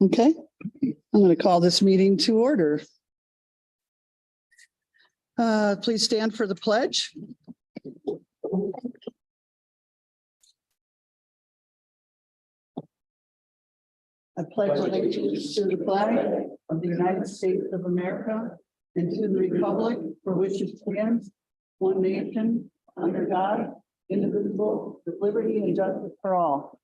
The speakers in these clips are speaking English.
Okay, I'm going to call this meeting to order. Please stand for the pledge. I pledge allegiance to the flag of the United States of America and to the republic for which it stands, one nation, under God, indivisible, with liberty and justice for all.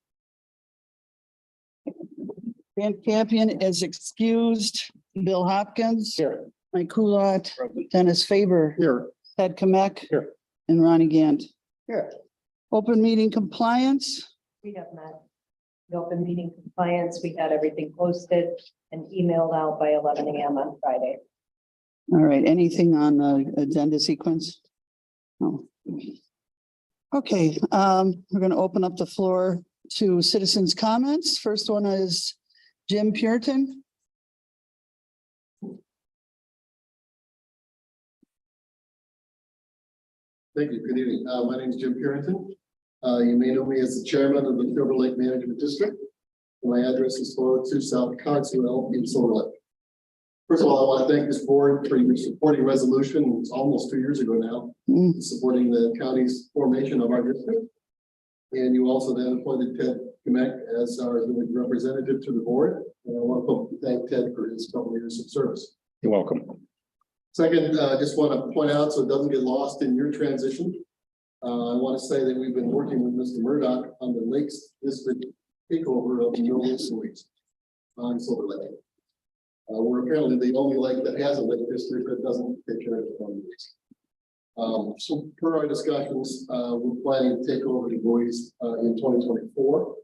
Van Campion is excused. Bill Hopkins. Here. Mike Coulott. Dennis Faber. Here. Ted Kamek. Here. And Ronnie Gant. Here. Open meeting compliance. We have met the open meeting compliance. We had everything posted and emailed out by 11 a.m. on Friday. All right, anything on the agenda sequence? No. Okay, we're going to open up the floor to citizens' comments. First one is Jim Puritan. Thank you. Good evening. My name is Jim Puritan. You may know me as the chairman of the Silver Lake Management District. My address is 402 South Cogswell in Silver Lake. First of all, I want to thank this board for your supporting resolution. It's almost 2 years ago now, supporting the county's formation of our district. And you also then appointed Ted Kamek as our representative to the board. And I want to thank Ted for his couple of years of service. You're welcome. Second, I just want to point out so it doesn't get lost in your transition. I want to say that we've been working with Mr. Murdoch on the Lakes District takeover of the Mill Lakes on Silver Lake. We're apparently the only lake that has a lake district that doesn't take care of the lakes. So per our discussions, we're planning to take over the buoys in 2024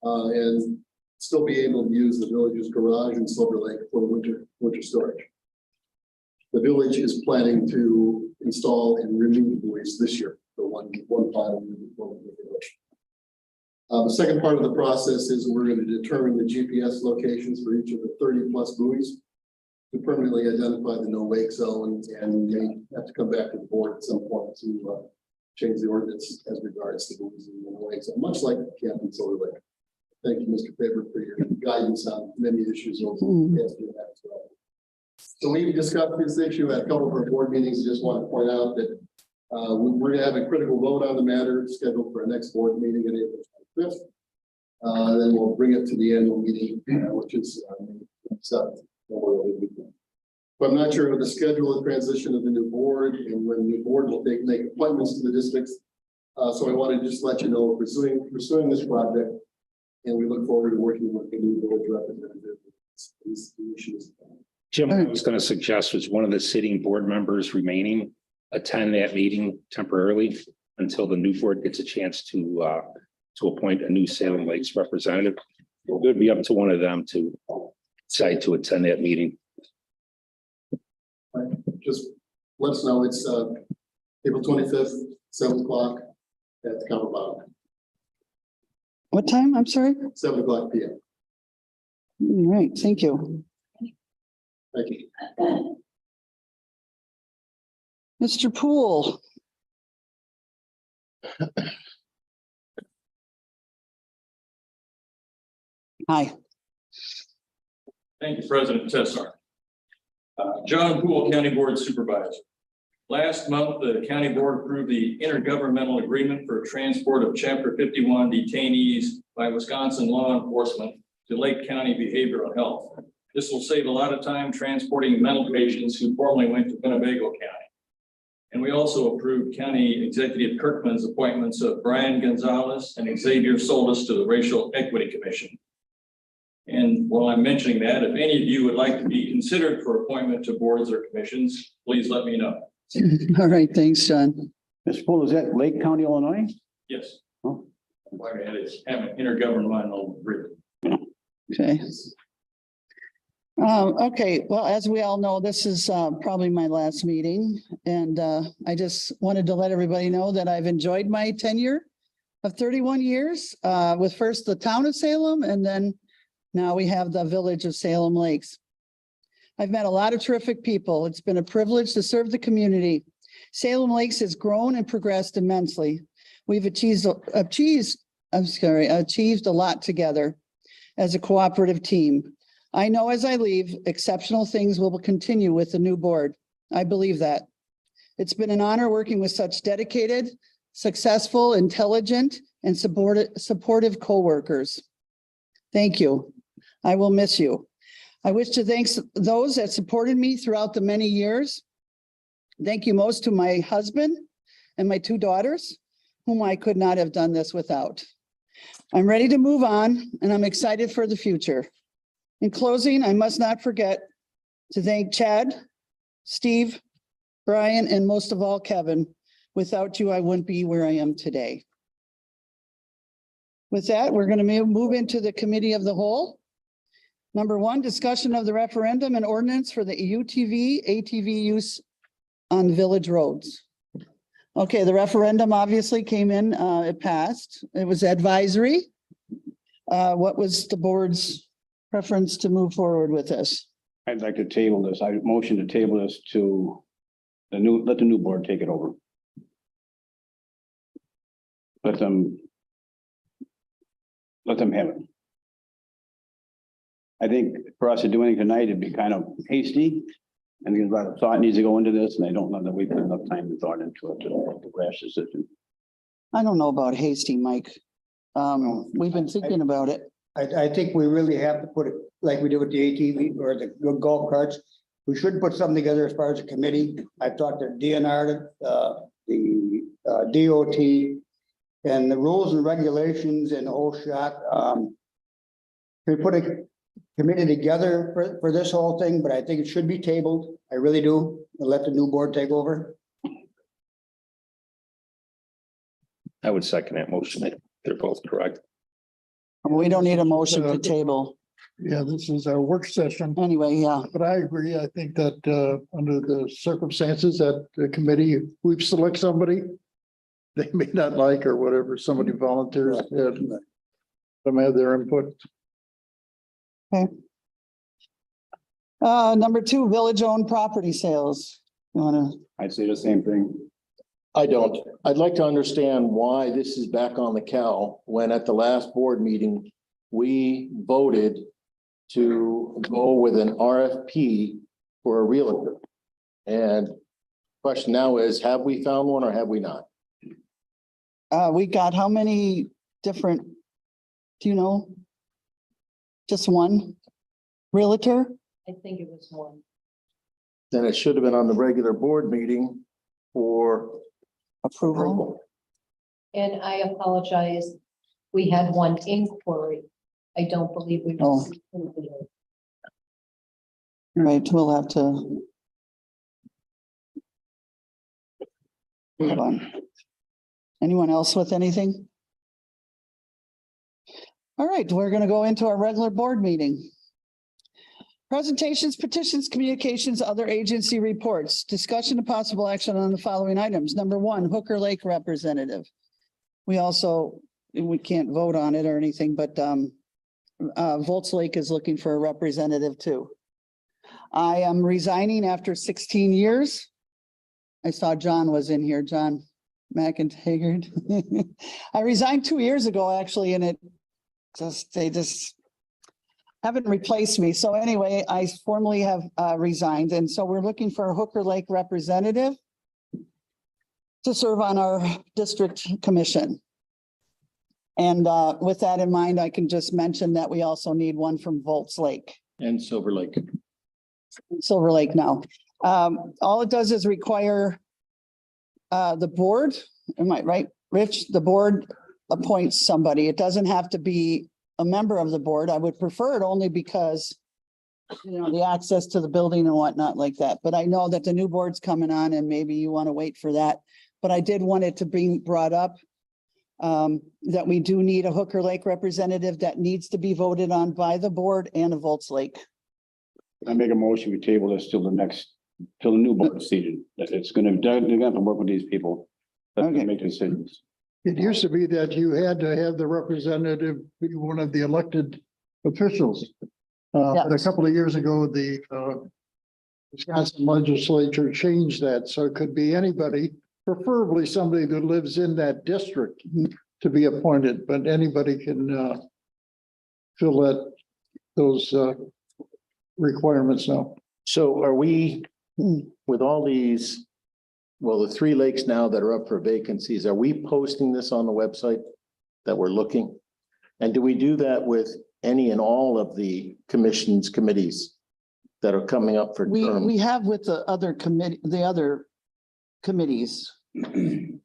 and still be able to use the village's garage in Silver Lake for winter storage. The village is planning to install and remove the buoys this year for one final year before we make it. The second part of the process is we're going to determine the GPS locations for each of the 30+ buoys to permanently identify the no wake zone, and we may have to come back to the board at some point to change the ordinance as regards to buoys in the no wake zone, much like the camp in Silver Lake. Thank you, Mr. Faber, for your guidance on many issues over the past year as well. So we discussed this issue at a couple of our board meetings. I just want to point out that we're going to have a critical vote on the matter scheduled for our next board meeting on April 25th. Then we'll bring it to the annual meeting, which is May 7th. But I'm not sure of the schedule of transition of the new board and when the new board will make appointments to the districts. So I want to just let you know we're pursuing this project, and we look forward to working with the new village representative. These issues. Jim, I was going to suggest was one of the sitting board members remaining attend that meeting temporarily until the new board gets a chance to appoint a new Salem Lakes representative. It would be up to one of them to decide to attend that meeting. Just let us know. It's April 25th, 7 o'clock at the County Bottom. What time? I'm sorry. 7 o'clock p.m. All right, thank you. Thank you. Mr. Poole. Hi. Thank you, President Tessar. John Poole, County Board Supervisor. Last month, the County Board approved the intergovernmental agreement for transport of Chapter 51 detainees by Wisconsin law enforcement to Lake County Behavioral Health. This will save a lot of time transporting mental patients who formerly went to Winnebago County. And we also approved County Executive Kirkman's appointments of Brian Gonzalez and Xavier Solis to the Racial Equity Commission. And while I'm mentioning that, if any of you would like to be considered for appointment to boards or commissions, please let me know. All right, thanks, John. Mr. Poole, is that Lake County, Illinois? Yes. Oh. Like I had is have an intergovernmental agreement. Okay. Okay, well, as we all know, this is probably my last meeting, and I just wanted to let everybody know that I've enjoyed my tenure of 31 years with first the town of Salem, and then now we have the village of Salem Lakes. I've met a lot of terrific people. It's been a privilege to serve the community. Salem Lakes has grown and progressed immensely. We've achieved a lot together. as a cooperative team. I know as I leave, exceptional things will continue with the new board. I believe that. It's been an honor working with such dedicated, successful, intelligent, and supportive coworkers. Thank you. I will miss you. I wish to thank those that supported me throughout the many years. Thank you most to my husband and my 2 daughters, whom I could not have done this without. I'm ready to move on, and I'm excited for the future. In closing, I must not forget to thank Chad, Steve, Brian, and most of all, Kevin. Without you, I wouldn't be where I am today. With that, we're going to move into the committee of the whole. Number 1, discussion of the referendum and ordinance for the UTV, ATV use on village roads. Okay, the referendum obviously came in, it passed. It was advisory. What was the board's preference to move forward with this? I'd like to table this. I motion to table this to let the new board take it over. Let them have it. I think for us to do anything tonight, it'd be kind of hasty. And there's a lot of thought needs to go into this, and I don't know that we put enough time and thought into it to make a rash decision. I don't know about hasty, Mike. We've been thinking about it. I think we really have to put it like we did with the ATV or the golf carts. We should put something together as far as a committee. I talked to DNR, the DOT, and the rules and regulations and the whole shot. We put a committee together for this whole thing, but I think it should be tabled. I really do. And let the new board take over. I would second that motion. They're both correct. We don't need a motion to table. Yeah, this is our work session, Anyway, yeah. but I agree. I think that under the circumstances that the committee, we've select somebody they may not like or whatever, somebody volunteers, let them have their input. Number 2, village-owned property sales. You wanna? I'd say the same thing. I don't. I'd like to understand why this is back on the cal when at the last board meeting, we voted to go with an RFP for a realtor. And question now is, have we found one or have we not? We got how many different, do you know? Just one realtor? I think it was 1. Then it should have been on the regular board meeting for Approval? approval. And I apologize. We had 1 inquiry. I don't believe we. Oh. Right, we'll have to. Hold on. Anyone else with anything? All right, we're going to go into our regular board meeting. Presentations, petitions, communications, other agency reports, discussion of possible action on the following items. Number 1, Hooker Lake representative. We can't vote on it or anything, but Volts Lake is looking for a representative too. I am resigning after 16 years. I saw John was in here, John McIntyre. I resigned 2 years ago, actually, and they just haven't replaced me. So anyway, I formally have resigned. And so we're looking for a Hooker Lake representative to serve on our district commission. And with that in mind, I can just mention that we also need one from Volts Lake. And Silver Lake. Silver Lake now. All it does is require the board, am I right, Rich? The board appoints somebody. It doesn't have to be a member of the board. I would prefer it only because, you know, the access to the building and whatnot like that. But I know that the new board's coming on and maybe you want to wait for that. But I did want it to be brought up that we do need a Hooker Lake representative that needs to be voted on by the board and a Volts Lake. I make a motion, we table this till the new board is seated. That it's they're gonna have to work with these people. Let them Okay. make decisions. It used to be that you had to have the representative be one of the elected officials. But a Yes. couple of years ago, the Wisconsin legislature changed that, so it could be anybody, preferably somebody that lives in that district to be appointed, but anybody can fill those requirements now. So are we, with all these, well, the 3 lakes now that are up for vacancies, are we posting this on the website that we're looking? And do we do that with any and all of the committees that are coming up for We term? have with the other committees.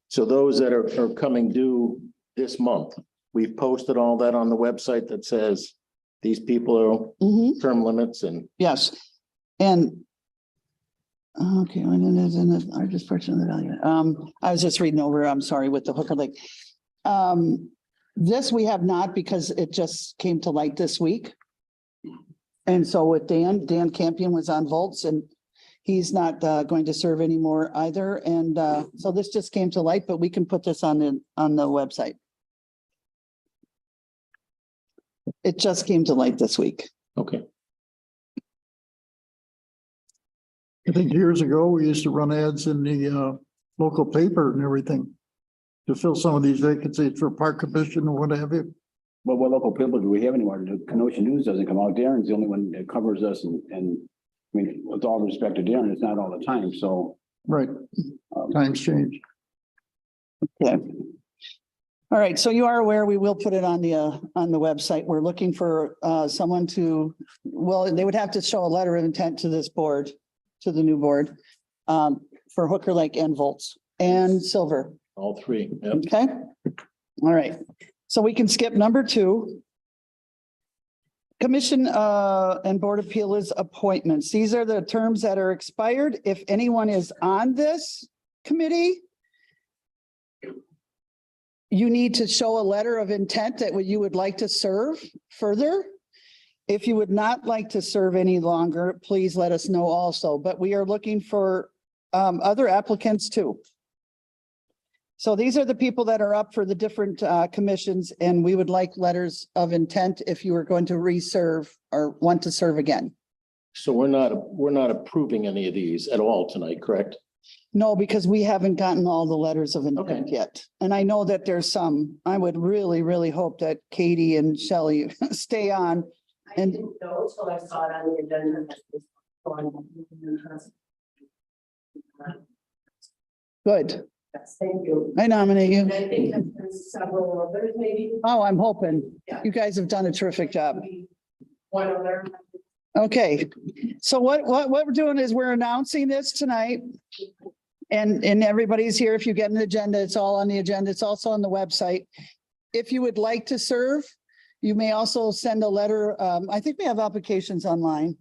So those that are coming due this month, we've posted all that on the website that says these people are Mhm. term limits and Yes, and. Okay, and then there's in the largest portion of the value. I was just reading over, I'm sorry, with the Hooker Lake. This we have not because it just came to light this week. And so with Dan Campion was on Volts and he's not going to serve anymore either. And so this just came to light, but we can put this on the website. It just came to light this week. okay. I think years ago, we used to run ads in the local paper and everything to fill some of these vacancies for park commission or what have you. Well, what local people do we have anymore? The Kenosha News doesn't come out. Darren's the only one that covers us and I mean, with all respect to Darren, it's not all the time, so. Right, times change. Yeah. All right, so you are aware, we will put it on the website. We're looking for someone to, well, they would have to show a letter of intent to this board, to the new board, for Hooker Lake and Volts and Silver. All 3. Yep. Okay, all right, so we can skip number 2. Commission and Board of Appeals appointments. These are the terms that are expired. If anyone is on this committee, you need to show a letter of intent that you would like to serve further. If you would not like to serve any longer, please let us know also, but we are looking for other applicants too. So these are the people that are up for the different commissions, and we would like letters of intent if you are going to reserve or want to serve again. So we're not approving any of these at all tonight, correct? No, because we haven't gotten all the letters of intent Okay. yet. And I know that there's some. I would really, really hope that Katie and Shelley stay on. I And- didn't know till I saw it on the agenda. That was going. Good. Yes, thank you. I nominate And you. I think that there's several others maybe. Oh, I'm hoping. Yeah. You guys have done a terrific job. One other. Okay, so what we're doing is we're announcing this tonight. And everybody's here. If you get an agenda, it's all on the agenda. It's also on the website. If you would like to serve, you may also send a letter. I think we have applications online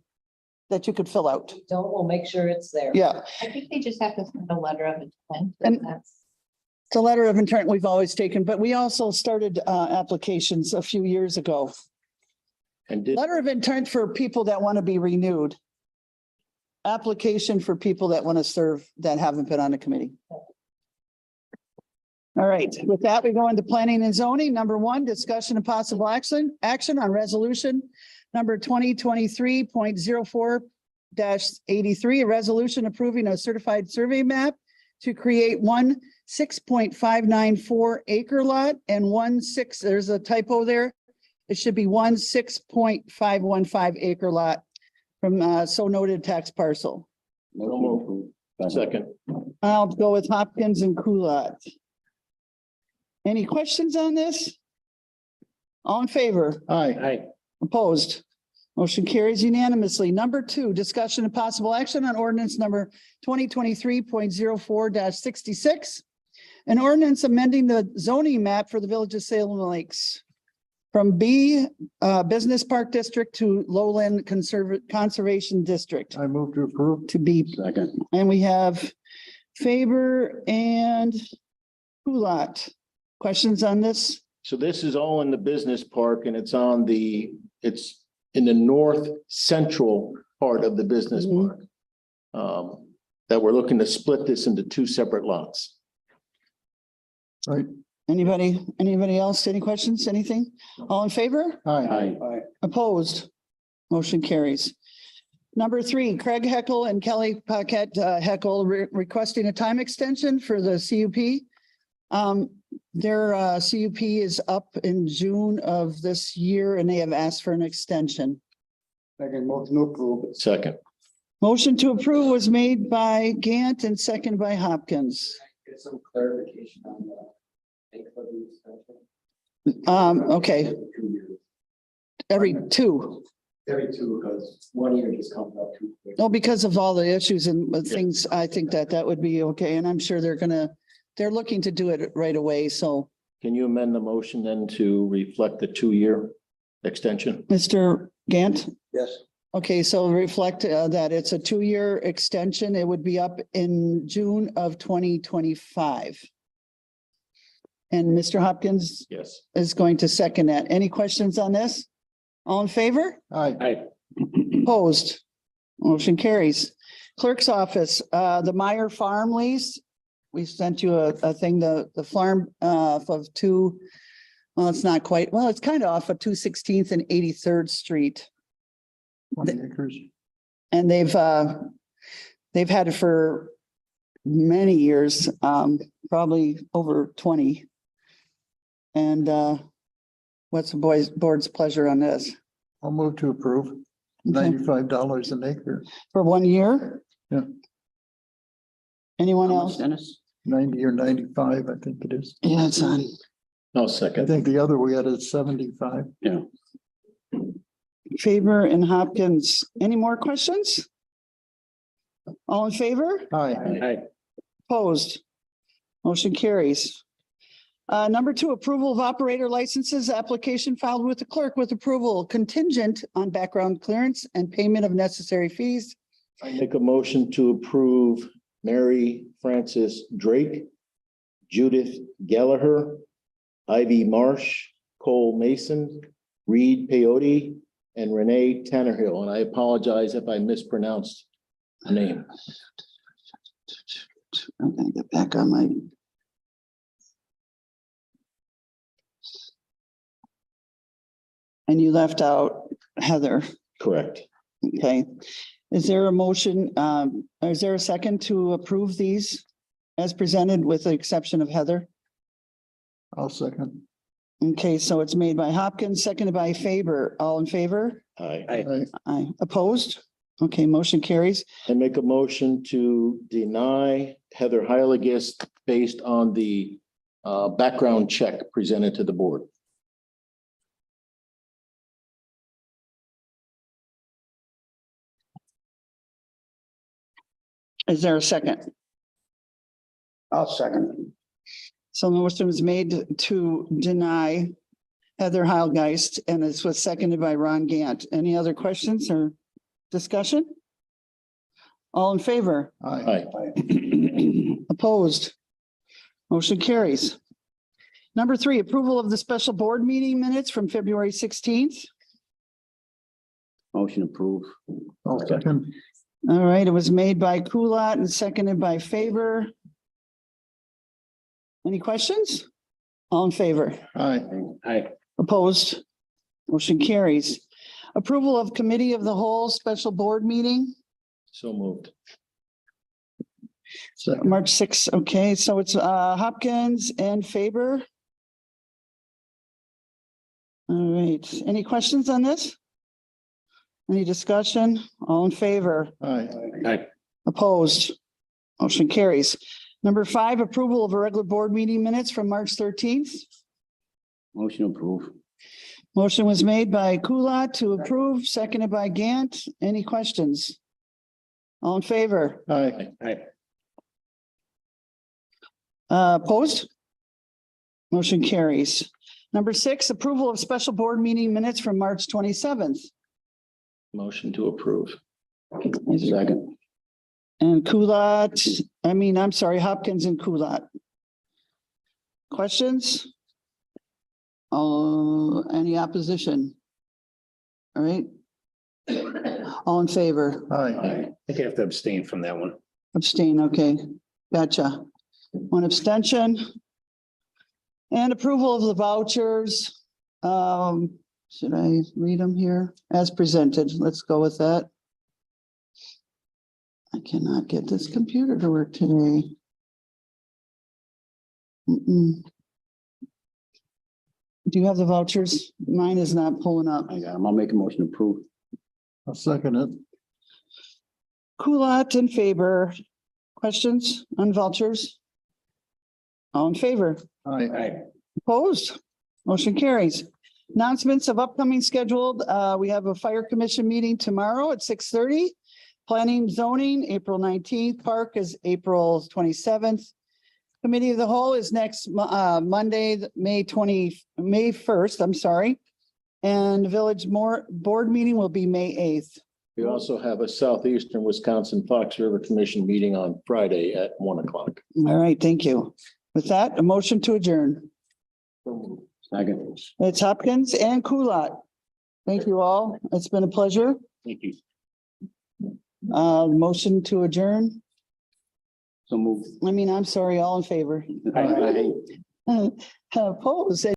that you could fill out. Don't, we'll make sure it's there. Yeah, I think they just have to send a letter of intent. And- That's it's a letter of intent we've always taken, but we also started applications a few years ago. And did, Letter of intent for people that want to be renewed. Application for people that want to serve that haven't been on a committee. All right, with that, we go into planning and zoning. Number 1, discussion and possible action on resolution number 2023.04-83, a resolution approving a certified survey map to create 1 6.594 acre lot and 1/6, there's a typo there. It should be 1 6.515 acre lot from so noted tax parcel. second, I'll go with Hopkins and Kulat. Any questions on this? All in favor? aye, Opposed? Motion carries unanimously. Number 2, discussion and possible action on ordinance number 2023.04-66. An ordinance amending the zoning map for the village of Salem Lakes from B Business Park District to Lowland Conservation District I move to approve. to B. Second. And we have Faber and Kulat. Questions on this? so this is all in the business park and it's in the north central part of the business Mhm. park. That we're looking to split this into 2 separate lots. Right. Anybody else? Any questions? Anything? All in favor? Aye. Aye. Opposed? Motion carries. Number 3, Craig Heckel and Kelly Paquette Heckel requesting a time extension for the CUP. Their CUP is up in June of this year and they have asked for an extension. Second motion to approve. Second. Motion to approve was made by Gant and second by Hopkins. Get some clarification on Okay, every two. Every two, because 1 year just comes up too quick. No, because of all the issues and things, I think that would be okay. And I'm sure they're looking to do it right away. So, Can you amend the motion then to reflect the 2-year extension? Mr. Gant? Yes. Okay, so reflect that it's a 2-year extension. It would be up in June of 2025. And Mr. Hopkins Yes. is going to second that. Any questions on this? All in favor? Aye. Opposed? Motion carries. Clerk's office, the Meyer Farm lease. We sent you a thing, the farm of two, well, it's not quite, well, it's kind of off of 216th and 83rd Street. 20 acres. And they've had it for many years, probably over 20. And what's the board's pleasure on this? I'll move to approve. Okay. $95 an acre, For 1 year? Yeah. Anyone else? Dennis? 90 or 95, I think it is. Yeah, it's on. No, I second. think the other we had is 75. Faber and Hopkins. Any more questions? All in favor? Aye. Opposed? Motion carries. Number 2, approval of operator licenses, application filed with the clerk with approval contingent on background clearance and payment of necessary fees. I make a motion to approve Mary Frances Drake, Judith Gallagher, Ivy Marsh, Cole Mason, Reed Peyote, and Renee Tannerhill. And I apologize if I mispronounced the name. I'm gonna get back on my. And you left out Heather, Correct. okay? Is there a motion, is there a second to approve these as presented with the exception of Heather? I'll second. Okay, so it's made by Hopkins, seconded by Faber. All in favor? Aye. Aye. Aye. Opposed? Okay, motion carries. I make a motion to deny Heather Heiligist based on the background check presented to the board. Is there a second? I'll second. So the motion was made to deny Heather Heilgeist, and this was seconded by Ron Gant. Any other questions or discussion? All in favor? Aye. Aye. Opposed? Motion carries. Number 3, approval of the special board meeting minutes from February 16th. Motion approved. I'll second. All right, it was made by Kulat and seconded by Faber. Any questions? All in favor? Aye. Aye. Opposed? Motion carries. Approval of committee of the whole special board meeting, So moved. Second. March 6th. Okay, so it's Hopkins and Faber. All right, any questions on this? Any discussion? All in favor? Aye. Aye. Opposed? Motion carries. Number 5, approval of a regular board meeting minutes from March 13th. Motion approved. Motion was made by Kulat to approve, seconded by Gant. Any questions? All in favor? Aye. Aye. Opposed? Motion carries. Number 6, approval of special board meeting minutes from March 27th. Motion to approve. Second. And Hopkins and Kulat. Questions? Any opposition? All right. All in favor? Aye. I think I have to abstain from that one. Abstain, okay. Gotcha. One abstention. And approval of the vouchers. Should I read them here? As presented, let's go with that. I cannot get this computer to work today. Do you have the vouchers? Mine is not pulling up. I got them. I'll make a motion to approve. I'll second it. Kulat in favor. Questions on vouchers? All in favor? Aye. Opposed? Motion carries. Announcements of upcoming scheduled, we have a fire commission meeting tomorrow at 6:30. Planning zoning, April 19th. Park is April 27th. Committee of the whole is next Monday, May 1st, I'm sorry. And village board meeting will be May 8th. We also have a Southeastern Wisconsin Fox River Commission meeting on Friday at 1:00. All right, thank you. With that, a motion to adjourn. Second. It's Hopkins and Kulat. Thank you all. It's been a pleasure. Thank you. Motion to adjourn. So move. I'm sorry, all in favor. Aye. Opposed?